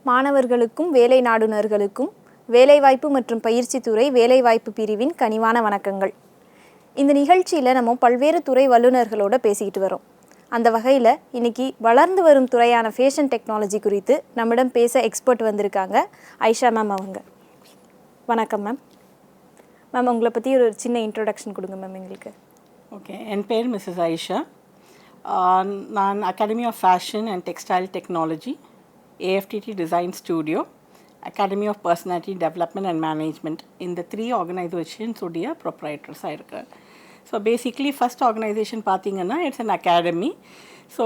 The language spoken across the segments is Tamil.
மாணவர்களுக்கும் வேலை நாடுனர்களுக்கும் வேலைவாய்ப்பு மற்றும் பயிற்சி துறை வேலைவாய்ப்பு பிரிவின் கனிவான வணக்கங்கள். இந்த நிகழ்ச்சியில் நம்ம பல்வேறு துறை வல்லுநர்களோட பேசிக்கிட்டு வரோம். அந்த வகையில் இன்னைக்கு வளர்ந்து வரும் துறையான ஃபேஷன் டெக்னாலஜி குறித்து நம்மிடம் பேச எக்ஸ்பர்ட் வந்திருக்காங்க. ஐஷா மேம் அவங்க. வணக்கம் மேம். மேம் உங்களை பற்றி ஒரு சின்ன இன்ட்ரோடக்ஷன் கொடுங்க மேம் எங்களுக்கு. ஓகே, என் பேர் மிஸ்ஸஸ் ஐஷா. நான் academy of fashion and textile technology, AFTT design studio, academy of personality development and management, இந்த 3 ஆர்கனைசேஷன்ஸ் உடைய ப்ரொப்ரைட்டர்ஸாக இருக்கேன். ஸோ பேசிக்லி ஃபஸ்ட் ஆர்கனைசேஷன் பார்த்திங்கன்னா இட்ஸ் அன் அகாடமி. ஸோ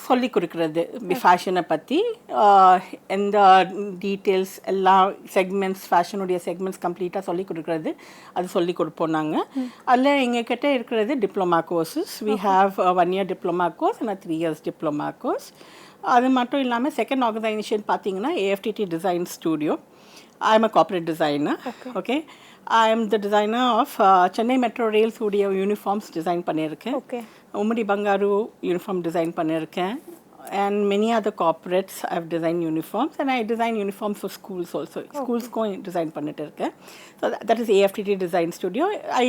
சொல்லிக் கொடுக்குறது ஃபேஷனை பற்றி எந்த டீட்டெயில்ஸ் எல்லா செக்மெண்ட்ஸ் ஃபேஷனுடைய செக்மெண்ட்ஸ் கம்ப்ளீட்டாக சொல்லிக் கொடுக்குறது, அது சொல்லிக் கொடுப்போம் நாங்கள். அதில் எங்ககிட்ட இருக்கிறது diploma courses. We have 1 year diploma course and 3 years diploma course. அது மட்டும் இல்லாமல் செகண்ட் ஆர்கனைசேஷன் பார்த்தீங்கன்னா AFTT design studio. I am a corporate designer. Okay, I am the designer of Chennai metro rails உடைய யூனிஃபார்ம்ஸ் டிசைன் பண்ணியிருக்கேன். உம்மடி பங்காரு யூனிஃபார்ம் டிசைன் பண்ணியிருக்கேன். And many other corporates I've designed uniforms, and I design uniforms for schools also. Schools-க்கும் design பண்ணிட்டு இருக்கேன். So that is AFTT Design Studio. I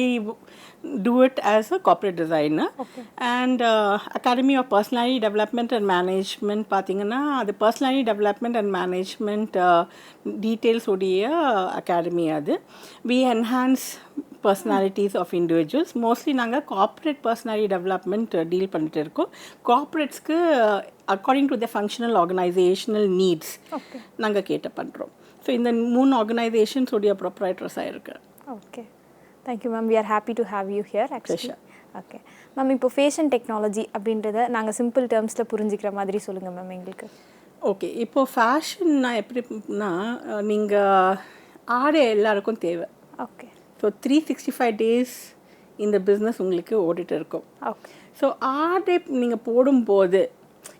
do it as a corporate designer. And Academy of Personality Development and Management பார்த்தீங்கன்னா அது Personality Development and Management details உடைய academy அது. We enhance personalities of individuals. Mostly நாங்கள் corporate personality development டீல் பண்ணிட்டு இருக்கோம். Corporatesக்கு according to the functional organizational needs நாங்கள் கேட்ட பண்ணுறோம். ஸோ இந்த 3 ஆர்கனைசேஷன்ஸ் உடைய ப்ரொப்ரைட்டர்ஸாக இருக்கு. Okay, thank you ma'am. We are happy to have you here actually. Okay ma'am, இப்போ ஃபேஷன் டெக்னாலஜி அப்படின்றத நாங்கள் சிம்பிள் டேர்ம்ஸில் புரிஞ்சுக்கிற மாதிரி சொல்லுங்கள் மேம் எங்களுக்கு. ஓகே, இப்போது ஃபேஷன்னா எப்படின்னா நீங்கள் ஆடை எல்லாருக்கும் தேவை. ஓகே, ஸோ 365 days இந்த பிஸ்னஸ் உங்களுக்கு ஓடிட்டு இருக்கும். ஓகே, ஸோ ஆடை நீங்கள் போடும்போது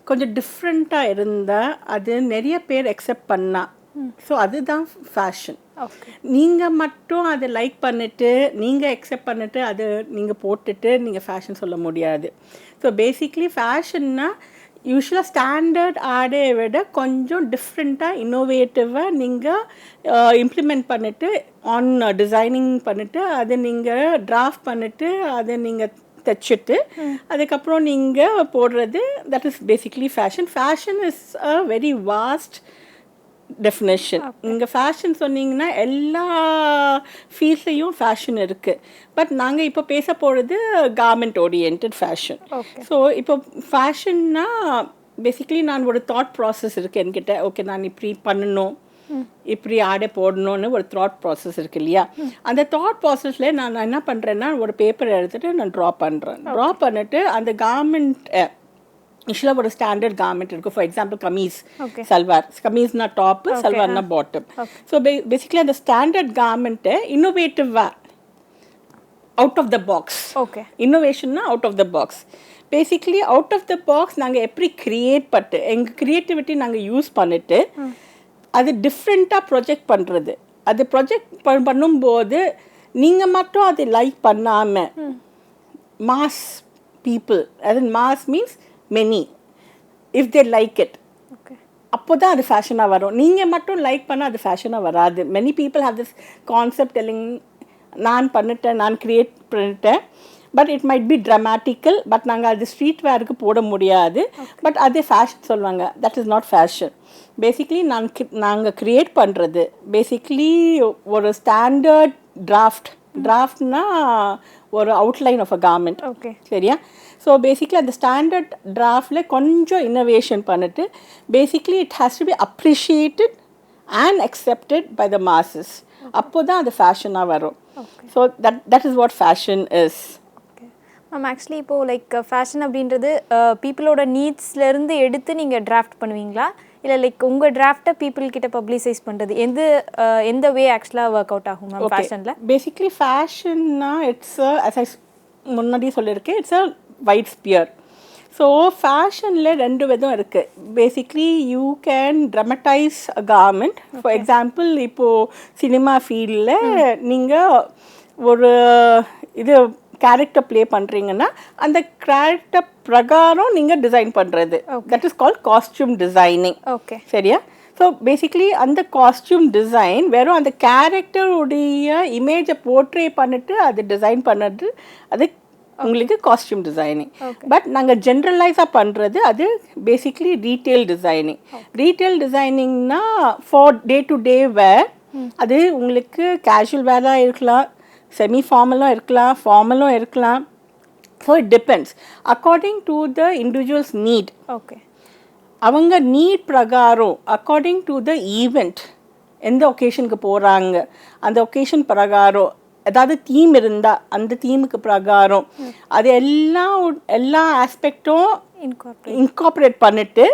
கொஞ்சம் டிஃப்ரெண்ட்டாக இருந்தால் அது நிறைய பேர் அக்செப்ட் பண்ணால், ஸோ அதுதான் ஃபேஷன். நீங்கள் மட்டும் அதை லைக் பண்ணிவிட்டு நீங்கள் அக்செப்ட் பண்ணிவிட்டு அது நீங்கள் போட்டுட்டு நீங்கள் ஃபேஷன் சொல்ல முடியாது. ஸோ பேசிக்லி ஃபேஷன்னா யூஸ்வலாக ஸ்டாண்டர்ட் ஆடையை விட கொஞ்சம் டிஃப்ரெண்ட்டாக இன்னோவேட்டிவாக நீங்கள் இம்ப்ளிமெண்ட் பண்ணிவிட்டு ஆன் டிசைனிங் பண்ணிவிட்டு அதை நீங்கள் டிராஃப்ட் பண்ணிவிட்டு அதை நீங்கள் தைச்சிட்டு அதுக்கப்புறம் நீங்கள் போடுறது, that is basically fashion. Fashion is a very vast definition. நீங்கள் ஃபேஷன் சொன்னீங்கன்னா எல்லா ஃபீல்ட்லேயும் ஃபேஷன் இருக்குது. பட் நாங்கள் இப்போ பேச போகிறது கார்மெண்ட் ஓரியன்ட் ஃபேஷன். ஸோ இப்போ ஃபேஷன்னா பேசிக்லி நான் ஒரு தாட் ப்ராசஸ் இருக்குது என்கிட்ட. ஓகே, நான் இப்படி பண்ணணும், இப்படி ஆடை போடணும்னு ஒரு தாட் ப்ராசஸ் இருக்குது இல்லையா? அந்த தாட் ப்ராசஸில் நான் என்ன பண்ணுறேன்னா ஒரு பேப்பர் எடுத்துகிட்டு நான் ட்ரா பண்ணுறேன். ட்ரா பண்ணிவிட்டு அந்த கார்மெண்ட் யூஸ்வலாக ஒரு ஸ்டாண்டர்ட் கார்மெண்ட் இருக்கும். For example kameez, salwar. கமீஸ்னா டாப்பு, சல்வார்னா பாட்டம். ஸோ பேசிக்லி அந்த ஸ்டாண்டர்ட் கார்மெண்ட்டை இன்னோவேட்டிவாக out of the box. Okay, இன்னோவேஷன்னா out of the box. Basically out of the box நாங்கள் எப்படி க்ரியேட் பண்ணிட்டு எங்கள் க்ரியேட்டிவிட்டி நாங்கள் யூஸ் பண்ணிவிட்டு அது டிஃப்ரெண்ட்டாக ப்ரொஜெக்ட் பண்ணுறது. அது ப்ரொஜெக்ட் பண்ணும்போது நீங்கள் மட்டும் அதை லைக் பண்ணாமல் மாஸ் பீப்புள், அது mass means many, if they like it, அப்போ தான் அது ஃபேஷனாக வரும். நீங்கள் மட்டும் லைக் பண்ணால் அது ஃபேஷனாக வராது. Many people have this concept telling, நான் பண்ணிட்டேன், நான் க்ரியேட் பண்ணிட்டேன், but it might be dramatical, but நாங்கள் அது ஸ்ட்ரீட் வேருக்கு போட முடியாது, பட் அதே ஃபேஷன் சொல்லுவாங்க. That is not fashion. Basically நாங்கள் க்ரியேட் பண்ணுறது பேசிக்லி ஒரு ஸ்டாண்டர்ட் டிராஃப்ட்னா ஒரு outline of a garment. Okay, சரியா? ஸோ பேசிக்லி அந்த ஸ்டாண்டர்ட் டிராஃப்டில் கொஞ்சம் இன்னோவேஷன் பண்ணிட்டு basically it has to be appreciated and accepted by the masses. அப்போ தான் அது ஃபேஷனாக வரும். So that is what fashion is. Ma'am, actually இப்போது லைக் ஃபேஷன் அப்படின்றது பீப்புளோட நீட்ஸ்லேருந்து எடுத்து நீங்கள் டிராஃப்ட் பண்ணுவீங்களா, இல்லை லைக் உங்கள் டிராஃப்டை பீப்புள் கிட்ட பப்ளிசைஸ் பண்ணுறது எந்த வே ஆக்சுவலாக ஒர்க் அவுட் ஆகும் மேம் ஃபேஷனில்? பேசிக்லி ஃபேஷன்னா இட்ஸ் அஸ் ஐ முன்னாடியே சொல்லியிருக்கேன், it's a wide sphere. So ஃபேஷனில் 2 விதம் இருக்குது. Basically you can dramatize a garment. For example இப்போது சினிமா ஃபீல்டில் நீங்கள் ஒரு இது கேரக்டர் ப்ளே பண்ணுறீங்கன்னா அந்த கேரக்டர் பிரகாரம் நீங்கள் டிசைன் பண்ணுறது, that is called costume designing. Okay, சரியா? ஸோ பேசிக்லி அந்த காஸ்டியூம் டிசைன் வெறும் அந்த கேரக்டருடைய இமேஜை போர்ட்ரே பண்ணிட்டு அது டிசைன் பண்ணுறது அது உங்களுக்கு காஸ்டியூம் டிசைனிங். பட் நாங்கள் ஜென்ரலைஸாக பண்ணுறது அது பேசிக்லி ரீட்டெயில் டிசைனிங். ரீட்டெயில் டிசைனிங்னா for day to day wear, அது உங்களுக்கு கேஷுவல் வேராக இருக்கலாம், செமி ஃபார்மலும் இருக்கலாம், ஃபார்மலும் இருக்கலாம். So it depends according to the individuals need. Okay, அவங்க நீட் பிரகாரம் அக்கார்டிங் டு த ஈவெண்ட், எந்த ஒகேஷனுக்கு போகிறாங்க அந்த ஒகேஷன் பிரகாரம், ஏதாவது தீம் இருந்தால் அந்த தீமுக்கு பிரகாரம் அது எல்லா ஆஸ்பெக்டும் இன்கார்பரேட் பண்ணிட்டு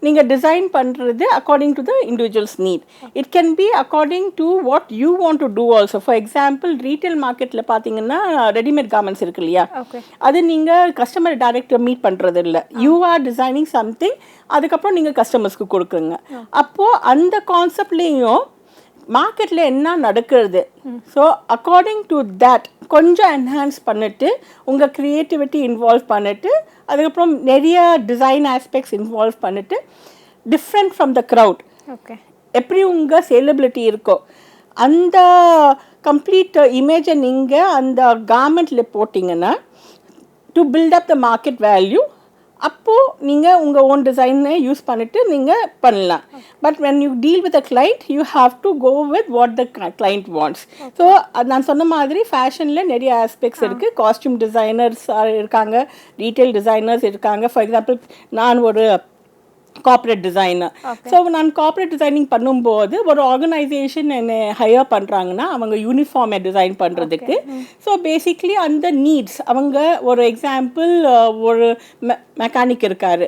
நீங்கள் டிசைன் பண்ணுறது according to the individuals need. It can be according to what you want to do also. For example retail மார்க்கெட்டில் பார்த்தீங்கன்னா ரெடிமேட் கார்மெண்ட்ஸ் இருக்கு இல்லையா, அது நீங்கள் கஸ்டமர் டைரக்டாக மீட் பண்ணுறது இல்லை, யூ ஆர் டிசைனிங் சம்திங், அதுக்கப்புறம் நீங்கள் கஸ்டமர்ஸ்க்கு கொடுக்குறீங்க. அப்போது அந்த கான்செப்ட்லேயும் மார்க்கெட்டில் என்ன நடக்கிறது, ஸோ அக்கார்டிங் டு தேட் கொஞ்சம் என்ஹான்ஸ் பண்ணிவிட்டு உங்கள் க்ரியேட்டிவிட்டி இன்வால்வ் பண்ணிவிட்டு அதுக்கப்புறம் நிறைய டிசைன் ஆஸ்பெக்ட்ஸ் இன்வால்வ் பண்ணிவிட்டு different from the crowd. Okay, எப்படி உங்கள் சேலபிலிட்டி இருக்கோ அந்த கம்ப்ளீட் இமேஜை நீங்கள் அந்த கார்மெண்ட்டில் போட்டிங்கன்னா to build up the market value, அப்போது நீங்கள் உங்கள் ஓன் டிசைனை யூஸ் பண்ணிவிட்டு நீங்கள் பண்ணலாம். But when you deal with a client you have to go with what the client wants. So நான் சொன்ன மாதிரி ஃபேஷனில் நிறைய ஆஸ்பெக்ட்ஸ் இருக்குது. காஸ்டியூம் டிசைனர்ஸ் இருக்காங்க, ரீட்டைல் டிசைனர்ஸ் இருக்காங்க. ஃபார் எக்ஸாம்பிள் நான் ஒரு கார்ப்பரேட் டிசைனர். ஸோ நான் கார்ப்பரேட் டிசைனிங் பண்ணும்போது ஒரு ஆர்கனைசேஷன் என்னை ஹையர் பண்ணுறாங்கன்னா அவங்க யூனிஃபார்மை டிசைன் பண்ணுறதுக்கு, ஸோ பேசிக்லி அந்த நீட்ஸ் அவங்க ஒரு எக்ஸாம்பிள் ஒரு மெக்கானிக் இருக்கார்,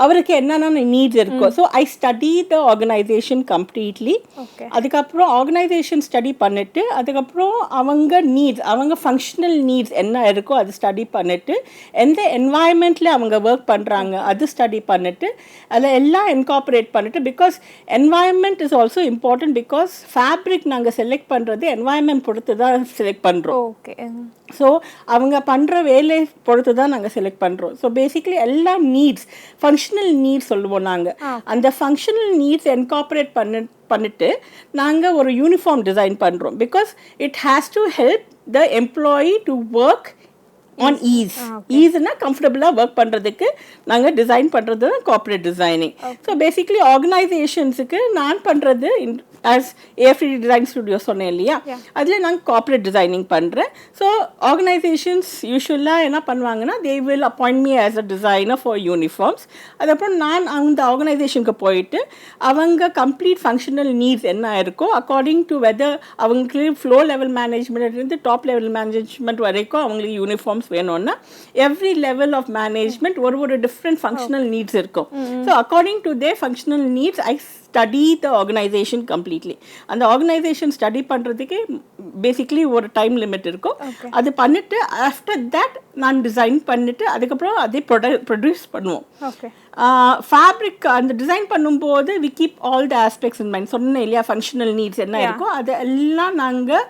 அவருக்கு என்னென்ன நீட்ஸ் இருக்கோ, so I study the organisation completely. அதுக்கப்புறம் ஆர்கனைசேஷன் ஸ்டடி பண்ணிவிட்டு அதுக்கப்புறம் அவங்க நீட்ஸ், அவங்க ஃபங்க்ஷனல் நீட்ஸ் என்ன இருக்கோ அது ஸ்டடி பண்ணிவிட்டு எந்த என்வாயன்மெண்ட்டில் அவங்க ஒர்க் பண்ணுறாங்க அது ஸ்டடி பண்ணிவிட்டு அதில் எல்லாம் இன்கார்பரேட் பண்ணிவிட்டு, because environment is also important. Because fabric நாங்கள் செலக்ட் பண்ணுறது என்வாயன்மெண்ட் பொறுத்து தான் செலக்ட் பண்ணுறோம். ஓகே, ஸோ அவங்க பண்ணுற வேலை பொறுத்து தான் நாங்கள் செலக்ட் பண்ணுறோம். ஸோ பேசிக்லி எல்லா நீட்ஸ் ஃபங்க்ஷனல் நீட்ஸ் சொல்லுவோம் நாங்கள். அந்த ஃபங்க்ஷனல் நீட்ஸ் இன்கார்பரேட் பண்ணிட்டு நாங்கள் ஒரு யூனிஃபார்ம் டிசைன் பண்ணுறோம். Because it has to help the employee to work on ease. ஈஸ்னா கம்ஃபர்டபுளாக ஒர்க் பண்ணுறதுக்கு நாங்கள் டிசைன் பண்ணுறது தான் கார்ப்பரேட் டிசைனிங். ஸோ பேசிக்லி ஆர்கனைசேஷன்ஸுக்கு நான் பண்ணுறது ஆஸ் ஏஃப்டி டிசைன் ஸ்டுடியோ சொன்னேன் இல்லையா, அதில் நாங்கள் கார்ப்பரேட் டிசைனிங் பண்ணுறேன். ஸோ ஆர்கனைசேஷன்ஸ் யூஸ்வலாக என்ன பண்ணுவாங்கன்னா they will appoint me as a designer for uniforms. அதுக்கப்புறம் நான் அந்த ஆர்கனைசேஷனுக்கு போயிட்டு அவங்க கம்ப்ளீட் ஃபங்க்ஷனல் நீட்ஸ் என்ன இருக்கோ அக்கார்டிங் டு வெதர் அவங்களுக்கு ஃப்ளோ லெவல் மேனேஜ்மெண்ட்லேருந்து டாப் லெவல் மேனேஜ்மெண்ட் வரைக்கும் அவங்களுக்கு யூனிஃபார்ம்ஸ் வேணும்னா எவ்ரி லெவல் ஆஃப் மேனேஜ்மெண்ட் ஒரு டிஃப்ரெண்ட் ஃபங்க்ஷனல் நீட்ஸ் இருக்கும். So according to their functional needs I study the organisation completely. அந்த ஆர்கனைசேஷன் ஸ்டடி பண்ணுறதுக்கு பேசிக்லி ஒரு டைம் லிமிட் இருக்கும். அது பண்ணிவிட்டு ஆஃப்டர் தேட் நான் டிசைன் பண்ணிவிட்டு அதுக்கப்புறம் அதே ப்ரொடியூஸ் பண்ணுவோம். ஃபேப்ரிக் அந்த டிசைன் பண்ணும்போது we keep all the aspects in mind. சொன்னேன் இல்லையா ஃபங்க்ஷனல் நீட்ஸ் என்ன இருக்கோ அது எல்லாம் நாங்கள்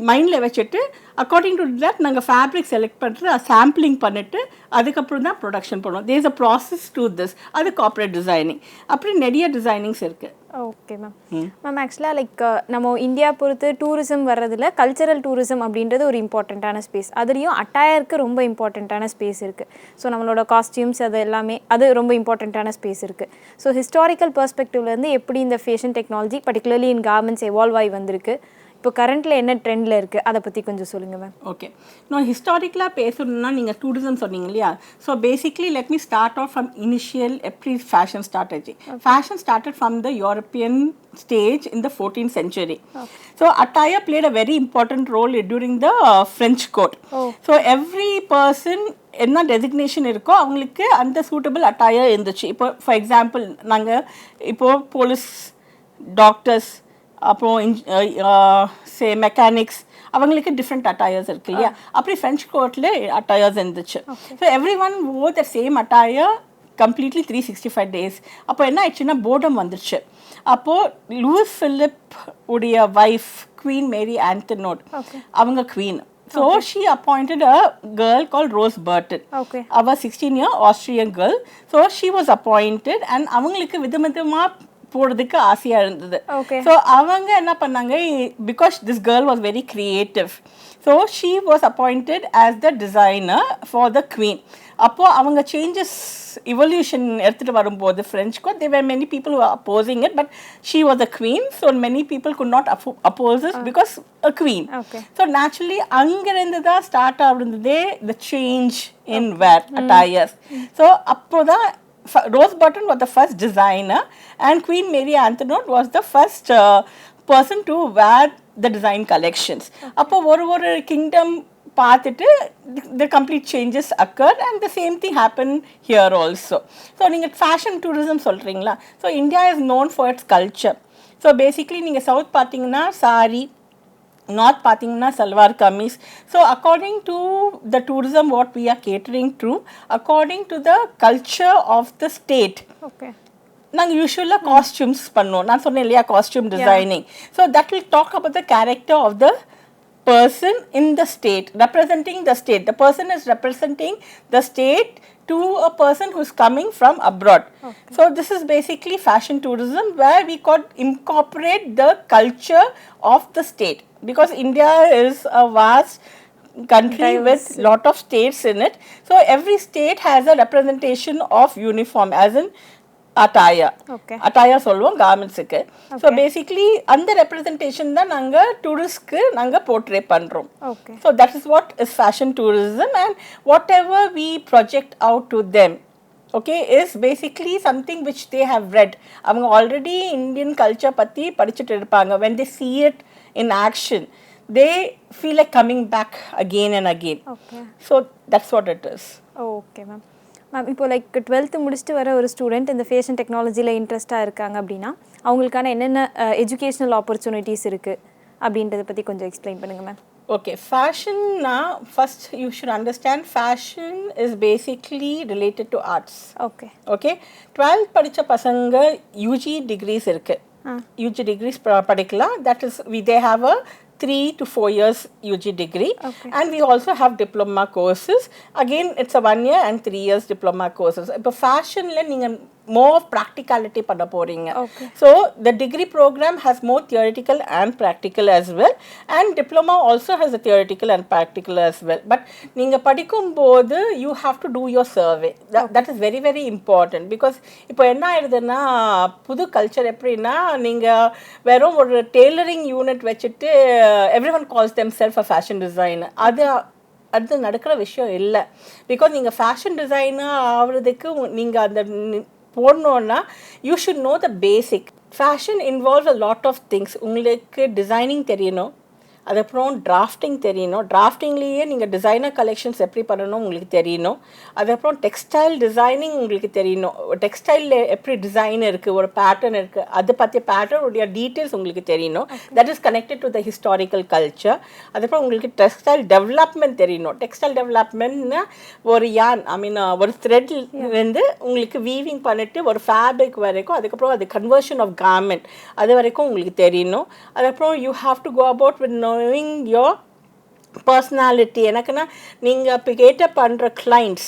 மைண்டில் வச்சுட்டு அக்கார்டிங் டு தட் நாங்கள் ஃபேப்ரிக் செலக்ட் பண்ணிட்டு சாம்பிளிங் பண்ணிவிட்டு அதுக்கப்புறம் தான் ப்ரொடக்ஷன் பண்ணுவோம். There is a process to this. அது கார்ப்பரேட் டிசைனிங். அப்படி நிறைய டிசைனிங்ஸ் இருக்குது. ஓகே மேம் ஆக்சுவலாக லைக் நம்ம இந்தியா பொறுத்து டூரிசம் வர்றதில் கல்ச்சரல் டூரிசம் அப்படின்றது ஒரு இம்பார்ட்டண்ட்டான ஸ்பேஸ். அதுலேயும் அட்டையருக்கு ரொம்ப இம்பார்ட்டண்ட்டான ஸ்பேஸ் இருக்குது. ஸோ நம்மளோட காஸ்டியூம்ஸ் அது எல்லாமே அது ரொம்ப இம்பார்ட்டண்ட்டான ஸ்பேஸ் இருக்குது. ஸோ ஹிஸ்டாரிக்கல் பெர்ஸ்பெக்டிவ்லேருந்து எப்படி இந்த ஃபேஷன் டெக்னாலஜி பர்டிகுலர்லி இன் கார்மெண்ட்ஸ் எவால்வ் ஆகி வந்திருக்கு, இப்போ கரண்ட்டில் என்ன ட்ரெண்டில் இருக்குது, அதை பற்றி கொஞ்சம் சொல்லுங்கள் மேம். ஓகே, நான் ஹிஸ்டாரிக்கலாக பேசணும்னா நீங்கள் டூரிசம் சொன்னீங்க இல்லையா. So basically let me start off from initial எப்படி ஃபேஷன் ஸ்டார்டேஜி. Fashion started from the European stage in the 14th century. So attire played a very important role during the French court. So every person என்ன டெசிக்னேஷன் இருக்கோ அவங்களுக்கு அந்த சூட்டபிள் அட்டையர் இருந்துச்சு. இப்போ ஃபார் எக்ஸாம்பிள் நாங்கள் இப்போது போலீஸ், டாக்டர்ஸ், அப்புறம் மெக்கானிக்ஸ் அவங்களுக்கு டிஃப்ரெண்ட் அட்டையர்ஸ் இருக்கு இல்லையா. அப்படி ஃப்ரெஞ்ச் கோர்ட்டில் அட்டையர்ஸ் இருந்துச்சு. So every one wore the same attire completely 365 days. அப்போ என்ன ஆயிடுச்சுன்னா போர்டம் வந்துருச்சு. அப்போது லூயிஸ் பிலிப் உடைய வைஃப் குவீன் மேரி ஆண்டனோட், அவங்க queen. So she appointed a girl called Rose Burton. Our 16-year Austrian girl. So she was appointed and அவங்களுக்கு விதவிதமாக போடுறதுக்கு ஆசையாக இருந்தது. ஓகே. ஸோ அவங்க என்ன பண்ணாங்க, because this girl was very creative, so she was appointed as the designer for the queen. அப்போது அவங்க சேஞ்சஸ் இவல்யூஷன் எடுத்துகிட்டு வரும்போது ஃப்ரெஞ்சுக்கு there many people opposing it, but she was a queen, so many people could not oppose it because a queen. So naturally அங்கேருந்து தான் ஸ்டார்ட் ஆகுறதே the change in wear attires. So அப்போ தான் Rose Button was the first designer and Queen Mary Antoinette was the first person to wear the design collections. அப்போ ஒரு kingdom பார்த்துட்டு the complete changes occurred and the same thing happened here also. So நீங்கள் fashion tourism சொல்கிறீங்களா, so India is known for its culture. So basically நீங்கள் சவுத் பார்த்தீங்கன்னா சாரி, நார்த் பார்த்தீங்கன்னா salwar kameez. So according to the tourism what we are catering to, according to the culture of the state, okay, நாங்கள் யூஸ்வலாக காஸ்டியூம்ஸ் பண்ணுவோம். நான் சொன்னேன் இல்லையா, costume designing. So that will talk about the character of the person in the state, representing the state. The person is representing the state to a person who is coming from abroad. Okay. So this is basically fashion tourism where we could incorporate the culture of the state, because India is a vast country with lot of states in it. So every state has a representation of uniform, as in attire. Okay. Attire சொல்லுவோம் garmentsக்கு. So basically அந்த representation தான் நாங்க டூரிஸ்ட்க்கு நாங்க portray பண்றோம். Okay. So that is what is fashion tourism, and whatever we project out to them, okay, is basically something which they have read. அவங்க already Indian culture பத்தி படிச்சிட்டு இருப்பாங்க. When they see it in action, they feel like coming back again and again. Okay. So that's what it is. Okay, ma'am. Ma'am, இப்போ லைக் 12th முடிச்சுட்டு வர ஒரு ஸ்டூடெண்ட் இந்த ஃபேஷன் டெக்னாலஜியில் இன்ட்ரெஸ்ட்டாக இருக்காங்க அப்படின்னா அவங்களுக்கான என்னென்ன எஜுகேஷ்னல் ஆப்பர்ச்சுனிட்டிஸ் இருக்குது அப்படின்றத பற்றி கொஞ்சம் எக்ஸ்பிளைன் பண்ணுங்கள் ma'am. Okay, fashion now, first you should understand fashion is basically related to arts. Okay. Okay, 12th படிச்ச பசங்க UG degrees இருக்கு. UG degrees படிக்கலாம். That is, they have a 3 to 4 years UG degree. Okay. And we also have diploma courses. Again, it's a 1 year and 3 years diploma courses. இப்போ ஃபேஷனில் நீங்கள் more practicality பண்ண போறீங்க. Okay. So the degree program has more theoretical and practical as well, and diploma also has a theoretical and practical as well. But நீங்க படிக்கும்போது you have to do your survey. That is very very important, because இப்போ என்ன ஆயிடுதுன்னா புது கல்ச்சர் எப்படின்னா நீங்கள் வெறும் ஒரு டெய்லரிங் யூனிட் வச்சுட்டு everyone calls themselves a fashion designer. அது நடக்கிற விஷயம் இல்லை. பிகாஸ் நீங்கள் ஃபேஷன் டிசைனர் ஆகிறதுக்கு நீங்கள் அந்த போடணுன்னா you should know the basic. Fashion involves a lot of things. உங்களுக்கு டிசைனிங் தெரியணும், அதுக்கப்புறம் டிராஃப்டிங் தெரியணும். டிராஃப்டிங்லேயே நீங்கள் டிசைனர் கலெக்ஷன்ஸ் எப்படி பண்ணணும் உங்களுக்கு தெரியணும். அதுக்கப்புறம் டெக்ஸ்டைல் டிசைனிங் உங்களுக்கு தெரியணும். டெக்ஸ்டைலில் எப்படி டிசைன் இருக்குது, ஒரு பேட்டர்ன் இருக்குது, அதை பற்றிய பேட்டர்னுடைய டீட்டெயில்ஸ் உங்களுக்கு தெரியணும். That is connected to the historical culture. அதுக்கப்புறம் உங்களுக்கு டெக்ஸ்டைல் டெவலப்மெண்ட் தெரியணும். டெக்ஸ்டைல் டெவலப்மெண்ட்னா ஒரு ஒரு த்ரெட்லேருந்து உங்களுக்கு வீவிங் பண்ணிட்டு ஒரு ஃபேப்ரிக் வரைக்கும், அதுக்கப்புறம் அது கன்வர்ஷன் ஆஃப் கார்மெண்ட் அது வரைக்கும் உங்களுக்கு தெரியணும். அதுக்கப்புறம் you have to go about with knowing your personality. எனக்குன்னா நீங்கள் இப்போ கேட்ட பண்ணுற clients,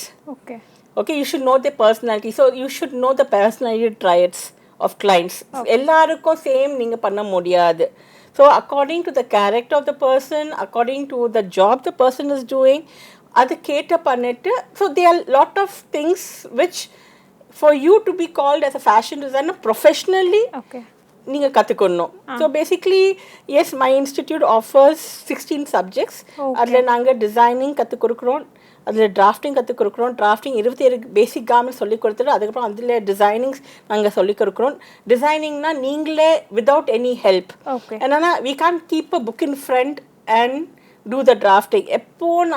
okay, you should know their personality. So you should know the personality traits of clients. எல்லாருக்கும் சேம் நீங்கள் பண்ண முடியாது. So according to the character of the person, according to the job the person is doing, அது கேட்ட பண்ணிட்டு, so there are lot of things which for you to be called as a fashion designer professionally, நீங்கள் கற்றுக்கணும். So basically yes, my institute offers 16 subjects. அதில் நாங்கள் டிசைனிங் கற்றுக் கொடுக்குறோம், அதில் டிராஃப்டிங் கற்றுக் கொடுக்குறோம். டிராஃப்டிங் 27 பேசிக் கார்மெண்ட்ஸ் சொல்லிக் கொடுத்துட்டு அதுக்கப்புறம் அதில் டிசைனிங்ஸ் நாங்கள் சொல்லிக் கொடுக்குறோம். டிசைனிங்னா நீங்களே வித்தவுட் எனி ஹெல்ப். என்னன்னா we can't keep a book in front and do the drafting.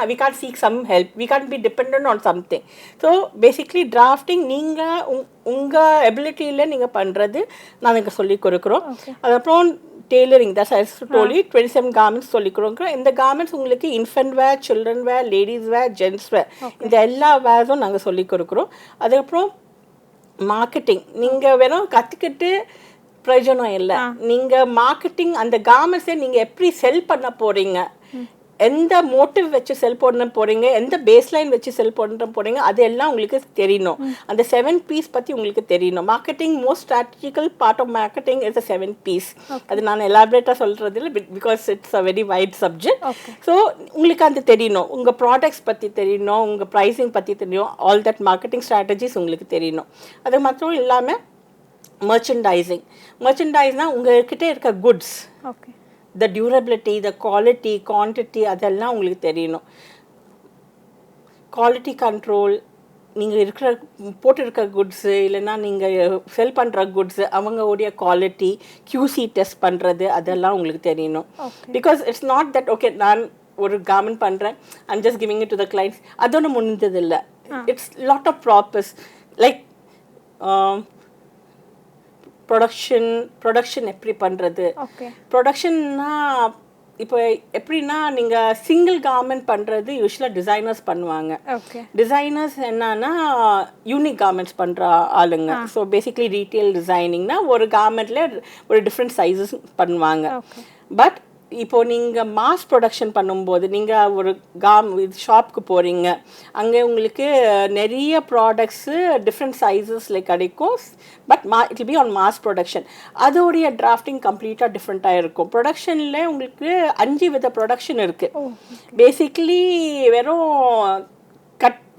We can't seek some help. We can't be dependent on something. So basically drafting நீங்கள் உங்கள் எபிலிட்டியில் நீங்கள் பண்ணுறது நாங்கள் சொல்லிக் கொடுக்குறோம். அதுக்கப்புறம் tailoring, that's I told you 27 garments சொல்லிக் கொடுக்குறோம். இந்த கார்மெண்ட்ஸ் உங்களுக்கு இன்ஃபென்ட் வேர், சில்ட்ரன் வேர், லேடிஸ் வேர், ஜென்ட்ஸ் வேர், இந்த எல்லா வேர்ஸும் நாங்கள் சொல்லிக் கொடுக்குறோம். அதுக்கப்புறம் மார்க்கெட்டிங், நீங்கள் வெறும் கற்றுக்கிட்டு பிரயோஜனம் இல்லை. நீங்கள் மார்க்கெட்டிங் அந்த கார்மெண்ட்ஸை நீங்கள் எப்படி செல் பண்ண போகிறீங்க, எந்த மோட்டிவ் வச்சு செல் பண்ண போகிறீங்க, எந்த பேஸ்லைன் வச்சு செல் பண்ண போகிறீங்க, அதெல்லாம் உங்களுக்கு தெரியணும். அந்த 7 P's பற்றி உங்களுக்கு தெரியணும். Marketing most strategical part of marketing is a 7 P's. அது நான் எலாபரேட்டாக சொல்கிறது இல்லை, because it's a very wide subject. So உங்களுக்கு அது தெரியணும், உங்கள் ப்ராடக்ட்ஸ் பற்றி தெரியணும், உங்கள் ப்ரைஸிங் பற்றி தெரியணும், ஆல் தட் மார்க்கெட்டிங் ஸ்ட்ராட்டஜிஸ் உங்களுக்கு தெரியணும். அது மட்டும் இல்லாமல் மர்ச்சன்டைஸ்னால் உங்கள்கிட்ட இருக்க goods, the durability, the quality, quantity, அதெல்லாம் உங்களுக்கு தெரியணும். குவாலிட்டி கண்ட்ரோல், நீங்கள் இருக்கிற போட்டிருக்க குட்ஸு இல்லைன்னா நீங்கள் செல் பண்ணுற குட்ஸு அவங்களுடைய குவாலிட்டி QC டெஸ்ட் பண்ணுறது அதெல்லாம் உங்களுக்கு தெரியணும். Because it's not that okay நான் ஒரு கார்மெண்ட் பண்ணுறேன், I'm just giving it to the clients, அதோட முடிஞ்சது இல்லை. It's lot of propers like production எப்படி பண்ணுறது. ப்ரொடக்ஷன்னா இப்போ எப்படின்னா நீங்கள் சிங்கிள் கார்மெண்ட் பண்ணுறது யூஸ்வலாக டிசைனர்ஸ் பண்ணுவாங்க. டிசைனர்ஸ் என்னன்னா யூனிக் கார்மெண்ட்ஸ் பண்ணுற ஆளுங்க. ஸோ பேசிக்லி ரீட்டெயில் டிசைனிங்னா ஒரு கார்மெண்ட்டில் ஒரு டிஃப்ரெண்ட் சைஸஸ் பண்ணுவாங்க. பட் இப்போது நீங்கள் மாஸ் ப்ரொடக்ஷன் பண்ணும்போது நீங்கள் ஒரு ஷாப்புக்கு போகிறீங்க, அங்கே உங்களுக்கு நிறைய ப்ராடக்ட்ஸு டிஃப்ரெண்ட் சைஸஸில் கிடைக்கும். But it will be on mass production. அதோடைய டிராஃப்டிங் கம்ப்ளீட்டாக டிஃப்ரெண்ட்டாக இருக்கும். ப்ரொடக்ஷனில் உங்களுக்கு 5 வித ப்ரொடக்ஷன் இருக்குது. பேசிக்லி வெறும்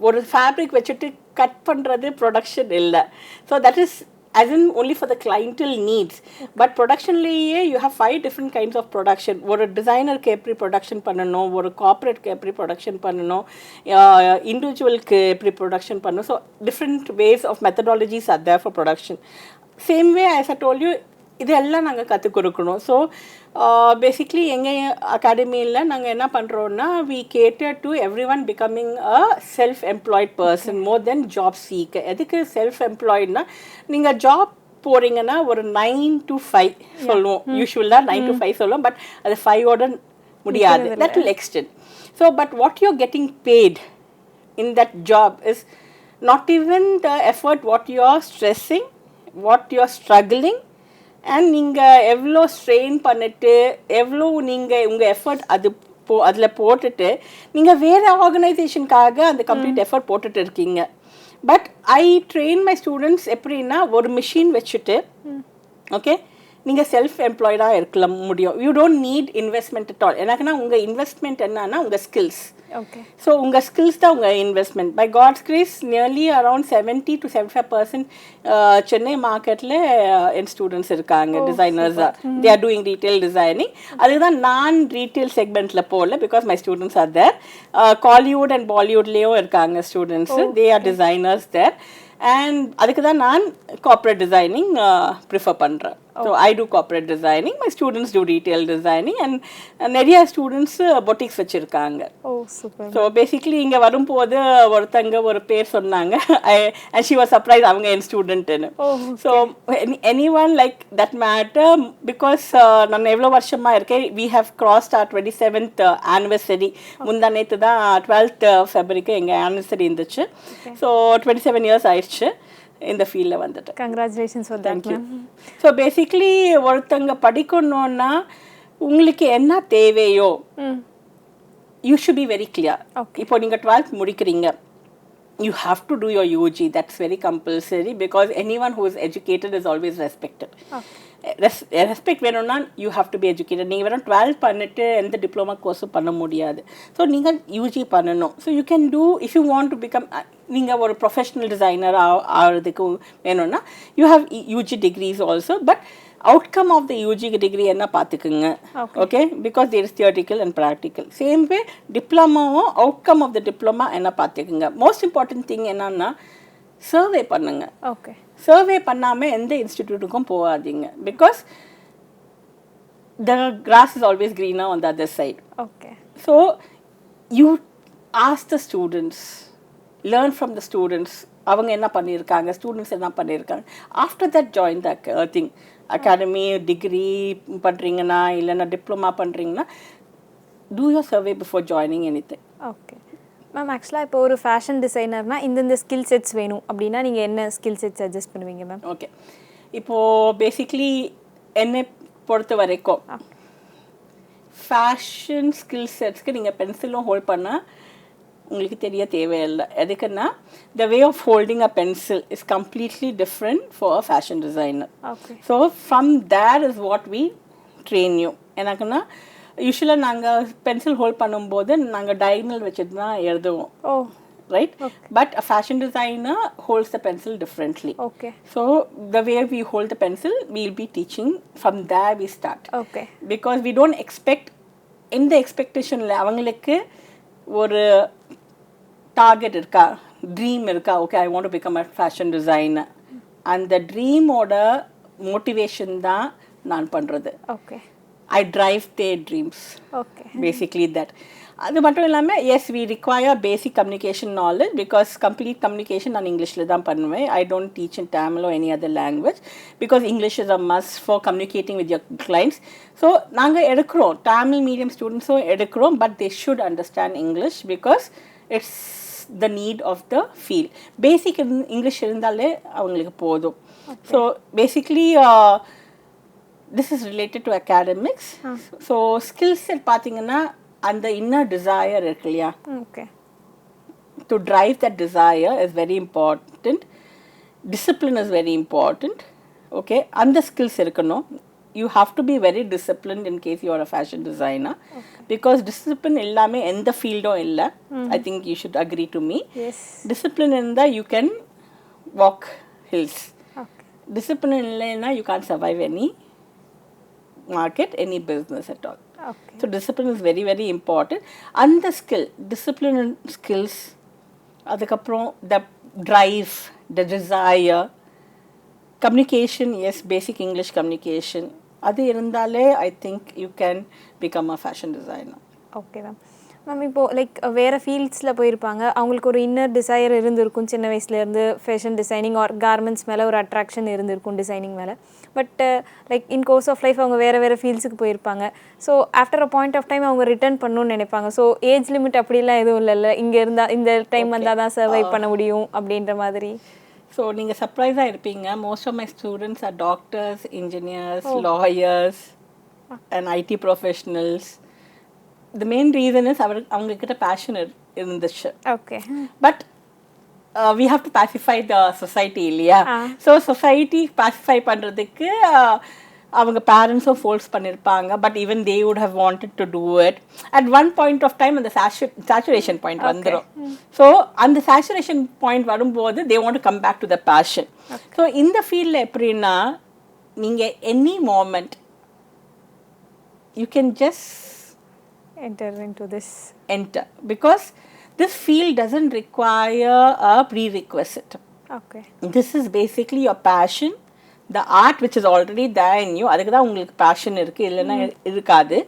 ஒரு ஃபேப்ரிக் வச்சுட்டு கட் பண்ணுறது ப்ரொடக்ஷன் இல்லை. So that is as in only for the clientele needs. But productionலயே you have 5 different kinds of production. ஒரு டிசைனருக்கு எப்படி ப்ரொடக்ஷன் பண்ணணும், ஒரு கார்ப்பரேட்க்கு எப்படி ப்ரொடக்ஷன் பண்ணணும், இண்டிவிஜுவலுக்கு எப்படி ப்ரொடக்ஷன் பண்ணணும். So different ways of methodologies are there for production. Same way as I told you இதெல்லாம் நாங்கள் கற்றுக் கொடுக்கணும். ஸோ பேசிக்லி எங்கள் அகாடமியில் நாங்கள் என்ன பண்ணுறோன்னா we cater to everyone becoming a self-employed person more than job seeker. எதுக்கு செல்ஃப் எம்ப்ளாய்டுனா நீங்கள் ஜாப் போகிறீங்கன்னா ஒரு 9 to 5 சொல்லுவோம், யூஸ்வலாக 9 to 5 சொல்லுவோம். பட் அது 5ஓட முடியாது, that will extend. So but what you're getting paid in that job is not even the effort what you're stressing, what you're struggling, and நீங்கள் எவ்வளோ ஸ்ட்ரெயின் பண்ணிட்டு எவ்வளோ நீங்கள் உங்கள் எஃபர்ட் அதில் போட்டுட்டு நீங்கள் வேறு ஆர்கனைசேஷனுக்காக அந்த கம்ப்ளீட் எஃபர்ட் போட்டுட்டு இருக்கீங்க. But I train my students எப்படின்னா ஒரு மிஷின் வச்சுட்டு ஓகே நீங்கள் செல்ஃப் எம்ப்ளாய்டாக இருக்கலாம் முடியும். You don't need investment at all. எனக்குன்னா உங்கள் இன்வெஸ்ட்மெண்ட் என்னன்னா உங்கள் ஸ்கில்ஸ். ஸோ உங்கள் ஸ்கில்ஸ் தான் உங்கள் investment. By God's grace nearly around 70 to 75% Chennai மார்க்கெட்டில் என் ஸ்டூடெண்ட்ஸ் இருக்காங்க டிசைனர்ஸாக. They are doing retail designing. அதுதான் நான் ரீட்டெயில் செக்மெண்ட்டில் போகல, because my students are there. Kollywood and பாலிவுட்லேயும் இருக்காங்க students. They are designers there. And அதுக்கு தான் நான் கார்ப்பரேட் டிசைனிங் ப்ரிஃபர் பண்ணுறேன். So I do corporate designing, my students do retail designing. And நிறைய ஸ்டூடெண்ட்ஸ் பொட்டிக்ஸ் வச்சுருக்காங்க. ஸோ பேசிக்லி இங்கே வரும்போது ஒருத்தங்க ஒரு பேர் சொன்னாங்க, அண்ட் ஷி வாஸ் சர்ப்ரைஸ் அவங்க என் ஸ்டூடெண்ட்டுன்னு. So any one like that matter, because நான் எவ்வளோ வருஷமாக இருக்கேன். We have crossed our 27th anniversary. முந்தா நேற்று தான் 12th February எங்கள் ஆனிவர்சரி இருந்துச்சு. ஸோ 27 years ஆயிடுச்சு இந்த ஃபீல்டில் வந்துட்டு. Congratulations for that. So basically ஒருத்தங்க படிக்கணுன்னா உங்களுக்கு என்ன தேவையோ you should be very clear. இப்போ நீங்கள் 12th முடிக்கிறீங்க, you have to do your UG. That's very compulsory, because anyone who is educated is always respected. Respect வேணும்னா you have to be educated. நீங்கள் வெறும் 12 பண்ணிட்டு எந்த டிப்ளமா கோர்ஸும் பண்ண முடியாது. ஸோ நீங்கள் யூஜி பண்ணணும். So you can do if you want to become, நீங்கள் ஒரு ப்ரொஃபஷ்னல் டிசைனர் ஆகிறதுக்கு வேணும்னா you have UG degrees also. But outcome of the UG degree என்ன பார்த்துக்குங்க. Okay, because there is theoretical and practical. Same way டிப்ளமாவும் அவுட்கம் ஆஃப் த டிப்ளமா என்ன பார்த்துக்குங்க. மோஸ்ட் இம்பார்ட்டன்ட் திங் என்னன்னா சர்வே பண்ணுங்க. ஓகே, சர்வே பண்ணாமல் எந்த இன்ஸ்டிடியூட்டுக்கும் போகாதீங்க. Because the grass is always greener on the other side. Okay, so you ask the students, learn from the students. அவங்க என்ன பண்ணியிருக்காங்க, ஸ்டூடெண்ட்ஸ் என்ன பண்ணியிருக்காங்க. After that join the thing. Academy degree பண்ணுறீங்கன்னா இல்லைன்னா டிப்ளமா பண்ணுறீங்கன்னா two your survey before joining anything. Okay ma'am, ஆக்சுவலாக இப்போ ஒரு ஃபேஷன் டிசைனர்னா இந்த ஸ்கில் செட்ஸ் வேணும் அப்படின்னா நீங்கள் என்ன ஸ்கில் செட்ஸ் சஜஸ்ட் பண்ணுவீங்க மேம்? ஓகே, இப்போது பேசிக்லி என்னை பொறுத்த வரைக்கும் ஃபேஷன் ஸ்கில் செட்ஸ்க்கு நீங்கள் பென்சிலும் ஹோல்ட் பண்ணால் உங்களுக்கு தெரிய தேவையில்லை. எதுக்குன்னா the way of holding a pencil is completely different for a fashion designer. Okay. So from there is what we train you. எனக்குன்னா யூஸ்வலாக நாங்கள் பென்சில் ஹோல்ட் பண்ணும்போது நாங்கள் டயகனல் வச்சுட்டு தான் எழுதுவோம். Oh. Right? Okay. But a fashion designer holds the pencil differently. Okay. So the way we hold the pencil, we'll be teaching from there we start. Okay. Because we don't expect in the expectation அவங்களுக்கு ஒரு டார்கெட் இருக்கா, ட்ரீம் இருக்கா, okay I want to become a fashion designer. அந்த ட்ரீமோட மோட்டிவேஷன் தான் நான் பண்ணுறது. Okay. I drive their dreams. Okay. Basically that. அது மட்டும் இல்லாமல் yes we require basic communication knowledge because complete communication நான் இங்கிலீஷில் தான் பண்ணுவேன். I don't teach in Tamil any other language because English is a must for communicating with your clients. So நாங்கள் எடுக்கிறோம், தமிழ் மீடியம் ஸ்டூடெண்ட்ஸும் எடுக்கிறோம், but they should understand English because it's the need of the field. Basic English இருந்தாலே அவங்களுக்கு போதும். So basically this is related to academics. So skill set பார்த்தீங்கன்னா அந்த இன்னர் டிசையர் இருக்கு இல்லையா, okay, to drive that desire is very important. Discipline is very important. Okay, அந்த skills இருக்கணும். You have to be very disciplined in case you are a fashion designer. Okay. Because discipline எல்லாமே எந்த ஃபீல்டும் இல்லை. I think you should agree to me. Yes. Discipline இருந்தால் you can walk hills. Okay. Discipline இல்லைன்னா you can't survive any market, any business at all. Okay. So discipline is very very important. And the skill, discipline and skills, adukaprom the drive, the desire, communication, yes, basic English communication, adu irundale I think you can become a fashion designer. Okay ma'am. Ma'am இப்போது லைக் வேறு ஃபீல்ட்ஸில் போயிருப்பாங்க, அவங்களுக்கு ஒரு இன்னர் டிசைர் இருந்திருக்கும் சின்ன வயசுலேருந்து ஃபேஷன் டிசைனிங் ஆர் கார்மெண்ட்ஸ் மேலே ஒரு அட்ராக்ஷன் இருந்திருக்கும் டிசைனிங் மேலே. But like in course of life அவங்க வேறு ஃபீல்ட்ஸுக்கு போயிருப்பாங்க. So after a point of time அவங்க ரிட்டர்ன் பண்ணணும்னு நினைப்பாங்க. ஸோ ஏஜ் லிமிட் அப்படிலாம் எதுவும் இல்லைல்ல, இங்கே இருந்தால் இந்த டைம் வந்தால் தான் சர்வைவ் பண்ண முடியும் அப்படின்ற மாதிரி. ஸோ நீங்கள் சர்ப்ரைஸாக இருப்பீங்க. Most of my students are doctors, engineers, lawyers and IT professionals. The main reason is அவங்க கிட்ட பேஷன் இருந்துச்சு. Okay. But we have to pacify the society இல்லையா. ஸோ சொசைட்டி பாசிஃபை பண்ணுறதுக்கு அவங்க பேரண்ட்ஸும் ஃபோர்ஸ் பண்ணியிருப்பாங்க. But even they would have wanted to do it. At one point of time அந்த சேச்சுரேஷன் பாயிண்ட் வந்துடும். ஸோ அந்த சேச்சுரேஷன் பாயிண்ட் வரும்போது they want to come back to the passion. So இந்த ஃபீல்டில் எப்படின்னா நீங்கள் any moment you can just enter into this. Enter because this field doesn't require a prerequisite. Okay. This is basically your passion, the art which is already there in you. adukku da ungalku passion irukku illana irukadu.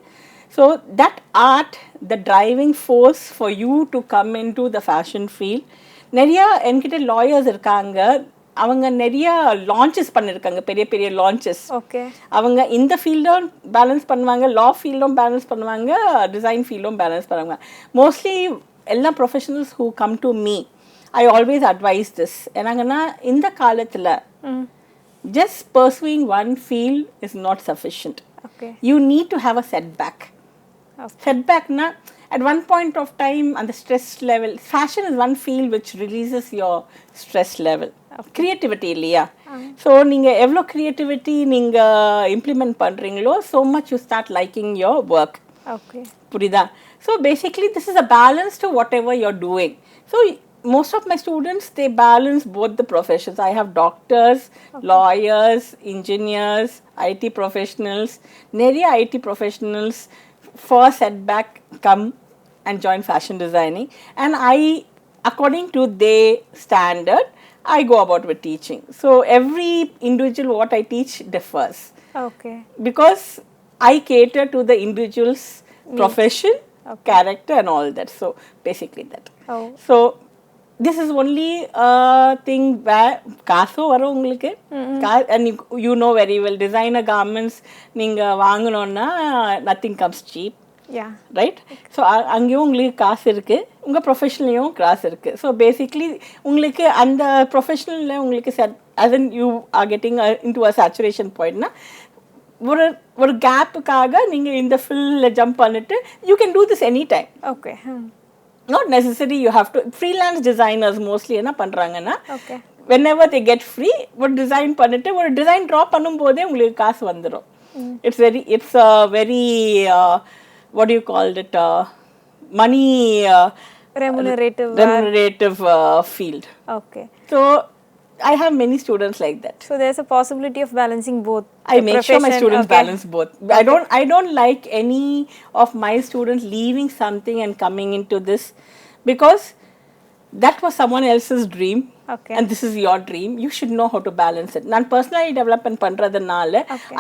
So that art, the driving force for you to come into the fashion field. neriya enkita lawyers irukanga, அவங்க நிறைய லான்ச்சஸ் பண்ணியிருக்காங்க, பெரிய பெரிய லான்ச்சஸ். ஓகே. அவங்க இந்த ஃபீல்டும் பேலன்ஸ் பண்ணுவாங்க, லா ஃபீல்டும் பேலன்ஸ் பண்ணுவாங்க, டிசைன் ஃபீல்டும் பேலன்ஸ் பண்ணுவாங்க. மோஸ்ட்லி எல்லா professionals who come to me I always advise this. ஏன்னாங்கன்னா இந்த காலத்தில் just pursuing one field is not sufficient. Okay. You need to have a setback. செட்பேக்னா at one point of time and the stress level, fashion is one field which releases your stress level. Creativity இல்லையா. ஸோ நீங்கள் எவ்வளோ க்ரியேட்டிவிட்டி நீங்கள் இம்ப்ளிமெண்ட் பண்ணுறீங்களோ so much you start liking your work. Okay. புரியுதா. So basically this is a balance to whatever you're doing. So most of my students, they balance both the professions. I have doctors, lawyers, engineers, IT professionals. நிறைய IT professionals for setback come and join fashion designing, and I, according to their standard, I go about with teaching. So every individual what I teach differs. Okay. Because I cater to the individual's profession, character and all that. So basically that. Oh. So this is only a thing where காசோ வரும் உங்களுக்கு. And you know very well, designer garments நீங்கள் வாங்கணுன்னா nothing comes cheap. Yeah. Right. So அங்கேயும் உங்களுக்கு காசு இருக்குது, உங்கள் ப்ரொஃபஷனல்லையும் காசு இருக்குது. ஸோ பேசிக்லி உங்களுக்கு அந்த ப்ரொஃபஷனலில் உங்களுக்கு as in you are getting into a saturation point னா ஒரு ஒரு கேப்புக்காக நீங்கள் இந்த ஃபீல்டில் ஜம்ப் பண்ணிட்டு you can do this any time. Okay. Not necessary you have to. Freelance designers mostly என்ன பண்ணுறாங்கன்னா okay. whenever they get free ஒரு டிசைன் பண்ணிட்டு ஒரு டிசைன் ட்ரா பண்ணும்போதே உங்களுக்கு காசு வந்துடும். It's a very what do you call it, money remunerative field. Okay. So I have many students like that. So there's a possibility of balancing both. I make sure my students balance both. I don't like any of my students leaving something and coming into this, because that was someone else's dream. Okay. And this is your dream. You should know how to balance it. நான் personally development பண்றதுனால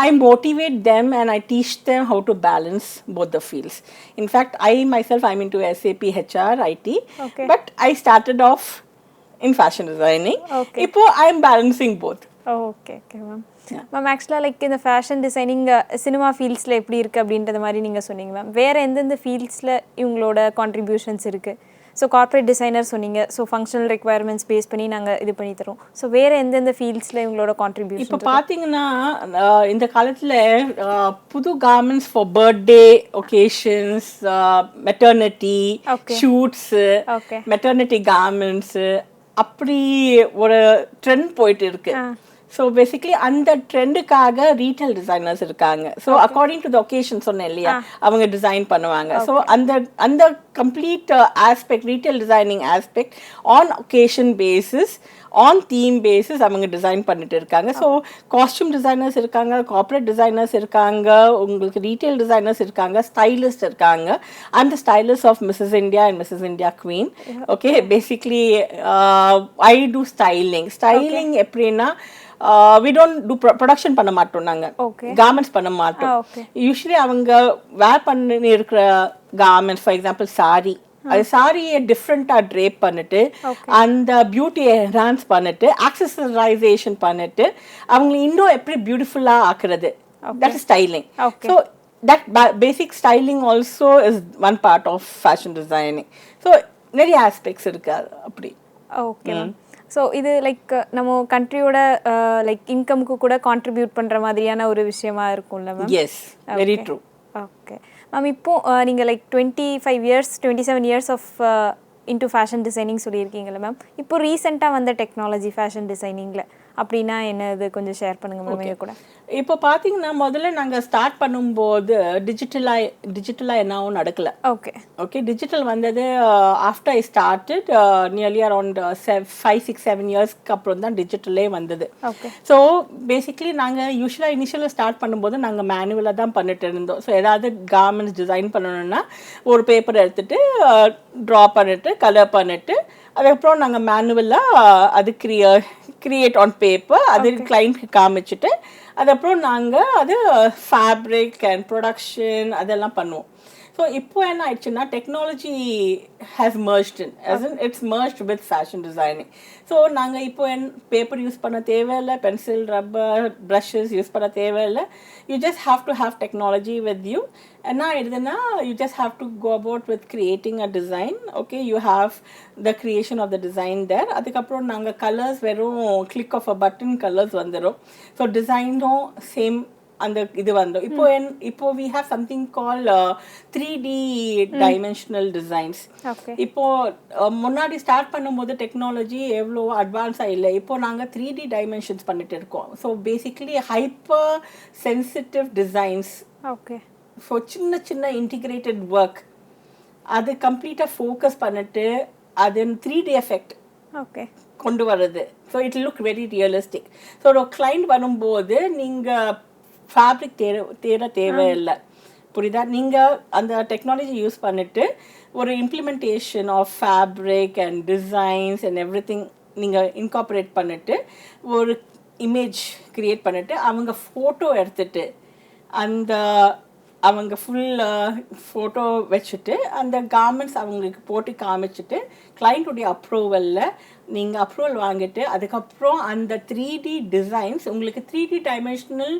I motivate them and I teach them how to balance both the fields. In fact, I myself, I'm into SAP, HR, IT. Okay. But I started off in fashion designing. Okay. இப்போ I'm balancing both. Okay okay ma'am. Ma'am ஆக்சுவலாக லைக் இந்த ஃபேஷன் டிசைனிங் சினிமா ஃபீல்ட்ஸில் எப்படி இருக்குது அப்படின்றத மாதிரி நீங்கள் சொன்னீங்க மேம். வேறு எந்தெந்த ஃபீல்ட்ஸில் இவங்களோட கான்ட்ரிபியூஷன்ஸ் இருக்குது? ஸோ கார்ப்பரேட் டிசைனர் சொன்னீங்க. ஸோ ஃபங்க்ஷனல் ரெக்குவயர்மெண்ட்ஸ் பேஸ் பண்ணி நாங்கள் இது பண்ணி தரோம். ஸோ வேறு எந்தெந்த ஃபீல்ட்ஸில் இவங்களோட கான்ட்ரிபியூஷன்? இப்போ பார்த்தீங்கன்னா இந்த காலத்தில் புது garments for birthday occasions, maternity shoots, maternity garments, அப்படி ஒரு ட்ரெண்ட் போயிட்டு இருக்கு. ஸோ பேசிக்லி அந்த ட்ரெண்டுக்காக ரீட்டைல் டிசைனர்ஸ் இருக்காங்க. So according to the occasion சொன்னேன் இல்லையா, அவங்க டிசைன் பண்ணுவாங்க. ஸோ அந்த complete aspect, retail designing aspect on occasion basis, on theme basis அவங்க டிசைன் பண்ணிட்டு இருக்காங்க. ஸோ காஸ்டியூம் டிசைனர்ஸ் இருக்காங்க, கார்ப்பரேட் டிசைனர்ஸ் இருக்காங்க, உங்களுக்கு ரீட்டைல் டிசைனர்ஸ் இருக்காங்க, ஸ்டைலிஸ்ட் இருக்காங்க. அந்த stylist of Mrs India and Mrs India queen. Okay, basically I do styling. Styling எப்படின்னா we don't do production பண்ண மாட்டோம், நாங்க garments பண்ண மாட்டோம். யூசுவலி அவங்க வேர் பண்ணி இருக்கிற garments, ஃபார் எக்ஸாம்பிள் சாரி, அது சாரியை டிஃப்ரெண்ட்டாக ட்ரேப் பண்ணிட்டு அந்த பியூட்டியை என்ஹான்ஸ் பண்ணிட்டு ஆக்சசரைசேஷன் பண்ணிட்டு அவங்களை இன்னும் எப்படி பியூட்டிஃபுல்லாக ஆக்குறது, that is styling. So that basic styling also is one part of fashion designing. So நிறைய ஆஸ்பெக்ட்ஸ் இருக்கு அப்படி. ஓகே. ஸோ இது லைக் நம்ம கண்ட்ரியோட லைக் இன்கமுக்கு கூட கான்ட்ரிபியூட் பண்ணுற மாதிரியான ஒரு விஷயமா இருக்கும்ல ma'am? Yes, very true. Okay ma'am. இப்போது நீங்கள் like 25 years 27 years of into fashion designing சொல்லியிருக்கீங்களா மேம். இப்போ ரீசெண்டாக வந்த டெக்னாலஜி ஃபேஷன் டிசைனிங்கில் அப்படின்னா என்னது கொஞ்சம் ஷேர் பண்ணுங்க மேம் எங்க கூட. இப்போ பார்த்தீங்கன்னா முதல்ல நாங்கள் ஸ்டார்ட் பண்ணும்போது டிஜிட்டலாக என்னவும் நடக்கல. ஓகே டிஜிட்டல் வந்தது after I started nearly around 5-6-7 இயர்ஸ்க்கு அப்புறம் தான் டிஜிட்டலே வந்தது. ஸோ பேசிக்லி நாங்கள் யூஸ்வலாக இனிஷியலாக ஸ்டார்ட் பண்ணும்போது நாங்கள் மேனுவலாக தான் பண்ணிட்டு இருந்தோம். ஸோ ஏதாவது கார்மெண்ட்ஸ் டிசைன் பண்ணணும்னா ஒரு பேப்பர் எடுத்துகிட்டு ட்ரா பண்ணிட்டு கலர் பண்ணிட்டு அதுக்கப்புறம் நாங்கள் மேனுவலாக அது கிரியேட் ஆன் பேப்பர் அது கிளைண்ட்க்கு காமிச்சிட்டு அதுக்கப்புறம் நாங்கள் அது ஃபேப்ரிக் அண்ட் ப்ரொடக்ஷன் அதெல்லாம் பண்ணுவோம். ஸோ இப்போ என்ன ஆயிடுச்சுன்னா technology has merged it's merged with fashion designing. So நாங்கள் இப்போ பேப்பர் யூஸ் பண்ண தேவையில்லை, பென்சில் ரப்பர் ப்ரஷஸ் யூஸ் பண்ண தேவையில்லை. You just have to have technology with you. என்ன ஆயிடுதுன்னா you just have to go about with creating a design. Okay, you have the creation of the design there. அதுக்கப்புறம் நாங்கள் கலர்ஸ் வெறும் click of a button colours வந்துடும். ஸோ டிசைனும் சேம் அந்த இது வந்தோம். இப்போ we have something called 3D dimensional designs. இப்போ முன்னாடி ஸ்டார்ட் பண்ணும்போது டெக்னாலஜி எவ்வளோ அட்வான்ஸாக இல்லை. இப்போ நாங்கள் 3D டைமென்ஷன்ஸ் பண்ணிட்டு இருக்கோம். So basically hyper sensitive designs. So சின்ன சின்ன இன்டிகிரேட்டட் ஒர்க் அது கம்ப்ளீட்டாக ஃபோக்கஸ் பண்ணிட்டு அது 3D எஃபெக்ட் கொண்டு வர்றது. So it look very realistic. So ஒரு கிளைண்ட் வரும்போது நீங்கள் ஃபேப்ரிக் தேவையில்லை, புரியுதா? நீங்கள் அந்த டெக்னாலஜி யூஸ் பண்ணிவிட்டு ஒரு implementation of fabric and designs and everything நீங்கள் இன்கார்பரேட் பண்ணிவிட்டு ஒரு இமேஜ் க்ரியேட் பண்ணிவிட்டு அவங்க ஃபோட்டோ எடுத்துகிட்டு அந்த அவங்க ஃபுல் ஃபோட்டோ வச்சுட்டு அந்த கார்மெண்ட்ஸ் அவங்களுக்கு போட்டு காமிச்சிட்டு கிளைண்ட்டுடைய அப்ரூவலில் நீங்கள் அப்ரூவல் வாங்கிட்டு அதுக்கப்புறம் அந்த 3D டிசைன்ஸ் உங்களுக்கு 3D டைமென்ஷனல்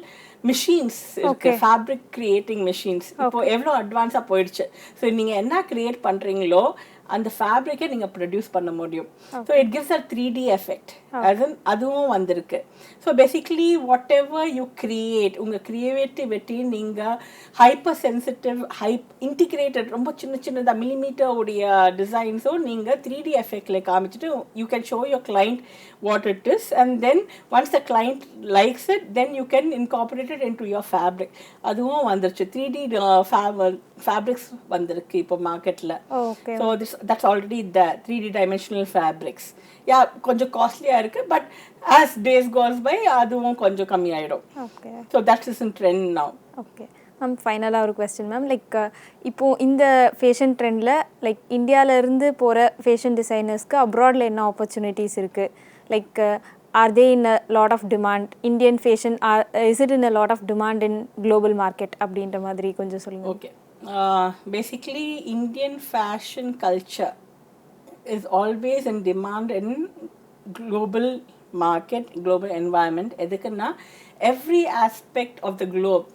மிஷின்ஸ் இருக்கு, ஃபேப்ரிக் கிரியேட்டிங் மிஷின்ஸ் இப்போ எவ்வளோ அட்வான்ஸாக போயிடுச்சு. ஸோ நீங்கள் என்ன கிரியேட் பண்ணுறீங்களோ அந்த ஃபேப்ரிக்கை நீங்கள் ப்ரொடியூஸ் பண்ண முடியும். So it gives a 3D effect. அதுவும் வந்திருக்கு. So basically what ever you create, உங்கள் க்ரியேட்டிவிட்டி நீங்கள் ஹைப்பர் சென்சிட்டிவ் இன்டிகிரேட்டட் ரொம்ப சின்ன சின்னதாக மில்லிமீட்டர் உடைய டிசைன்ஸும் நீங்கள் 3D எஃபெக்டில் காமிச்சிட்டு you can show your client what it is and then once the client likes it then you can incorporate it in to your fabric. அதுவும் வந்துருச்சு. 3D ஃபேப்ரிக்ஸ் வந்திருக்கு இப்போ மார்க்கெட்டில். So that's already there, 3D dimensional fabrics. Yeah, கொஞ்சம் காஸ்ட்லியாக இருக்குது, but as days goes by அதுவும் கொஞ்சம் கம்மியாயிடும். Okay, so that is in trend now. Okay ma'am, ஃபைனலாக ஒரு கொஸ்டின் மேம். லைக் இப்போது இந்த ஃபேஷன் ட்ரெண்டில் லைக் இந்தியாவிலேருந்து போகிற ஃபேஷன் டிசைனர்ஸ்க்கு அப்ராடில் என்ன ஆப்பர்ச்சுனிட்டிஸ் இருக்குது? Like are they in a lot of demand? Indian fashion, is it in a lot of demand in global market? அப்படின்ற மாதிரி கொஞ்சம் சொல்லுங்கள். Okay, basically Indian fashion culture is always in demand in global market, global environment. எதுக்குன்னா every aspect of the globe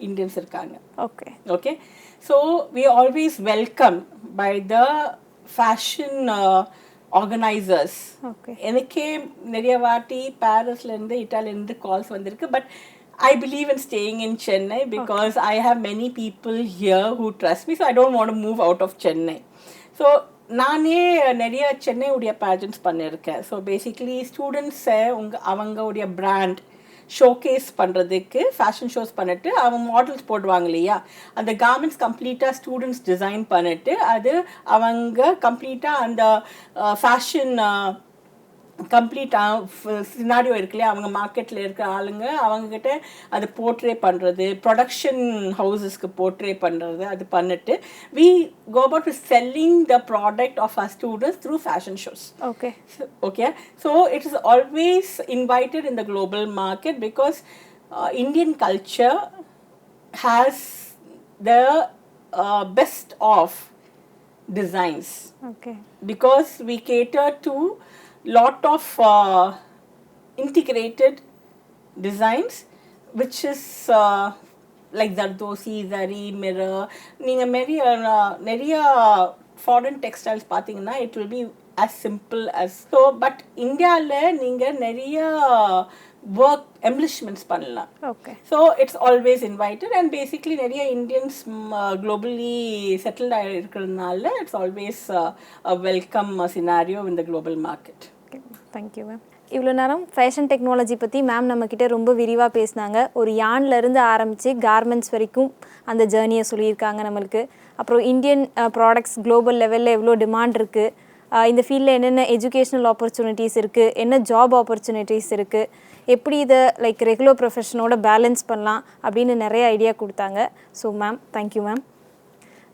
Indians இருக்காங்க. Okay, so we are always welcome by the fashion organisers. எனக்கே நிறைய வாட்டி பாரிஸ்லேருந்து இட்டாலியிலேருந்து கால்ஸ் வந்திருக்கு. But I believe in staying in Chennai because I have many people here who trust me, so I don't want to move out of Chennai. So நானே நிறைய சென்னை உடைய பேஜன்ஸ் பண்ணியிருக்கேன். ஸோ பேசிக்லி ஸ்டூடெண்ட்ஸை அவங்க உடைய பிராண்ட் ஷோகேஸ் பண்ணுறதுக்கு ஃபேஷன் ஷோஸ் பண்ணிட்டு அவங்க மாடல்ஸ் போடுவாங்க இல்லையா, அந்த கார்மெண்ட்ஸ் கம்ப்ளீட்டாக ஸ்டூடெண்ட்ஸ் டிசைன் பண்ணிட்டு அது அவங்க கம்ப்ளீட்டாக அந்த ஃபேஷன் கம்ப்ளீட்டாக சினாரியோ இருக்கு இல்லையா, அவங்க மார்க்கெட்டில் இருக்கிற ஆளுங்க அவங்கக்கிட்ட அது போர்ட்ரே பண்ணுறது, ப்ரொடக்ஷன் ஹவுசஸ்க்கு போர்ட்ரே பண்ணுறது, அது பண்ணிட்டு we go about to selling the product of our students through fashion shows. Okay, so it is always invited in the global market because Indian culture has the best of designs. Because we cater to lot of integrated designs which is like zardosi, zari, mirror. நீங்க நிறைய foreign textiles பார்த்தீங்கன்னா it will be as simple as so, but இந்தியாவில் நீங்க நிறைய work embellishments பண்ணலாம். So it's always invited and basically நிறைய Indians globally settled இருக்கிறதுனால it's always a welcome scenario in the global market. Thank you ma'am. இவ்வளோ நேரம் ஃபேஷன் டெக்னாலஜி பற்றி மேம் நம்மக்கிட்ட ரொம்ப விரிவாக பேசினாங்க. ஒரு யான்லேருந்து ஆரம்பித்து கார்மெண்ட்ஸ் வரைக்கும் அந்த ஜேர்னியை சொல்லியிருக்காங்க நம்மளுக்கு. அப்புறம் இந்தியன் ப்ராடக்ட்ஸ் குளோபல் லெவலில் எவ்வளோ டிமாண்ட் இருக்குது, இந்த ஃபீல்டில் என்னென்ன எஜுகேஷ்னல் ஆப்பர்ச்சுனிட்டிஸ் இருக்குது, என்ன ஜாப் ஆப்பர்ச்சுனிட்டிஸ் இருக்குது, எப்படி இதை லைக் ரெகுலர் ப்ரொஃபஷனோட பேலன்ஸ் பண்ணலாம் அப்படின்னு நிறைய ஐடியா கொடுத்தாங்க. So ma'am, thank you ma'am.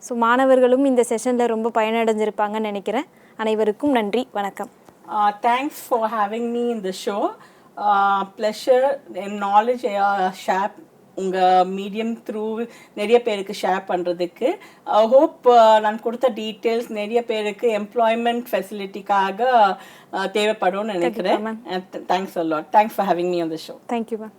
So மாணவர்களும் இந்த செஷனில் ரொம்ப பயனடைஞ்சிருப்பாங்கன்னு நினைக்கிறேன். அனைவருக்கும் நன்றி, வணக்கம். Thanks for having me in the show. Pleasure and knowledge share உங்கள் மீடியம் த்ரூ நிறைய பேருக்கு ஷேர் பண்ணுறதுக்கு. ஹோப் நான் கொடுத்த டீட்டெயில்ஸ் நிறைய பேருக்கு எம்ப்ளாய்மெண்ட் ஃபெசிலிட்டிக்காக தேவைப்படும்னு நினைக்கிறேன். Thanks a lot. Thanks for having me on the show. Thank you ma'am.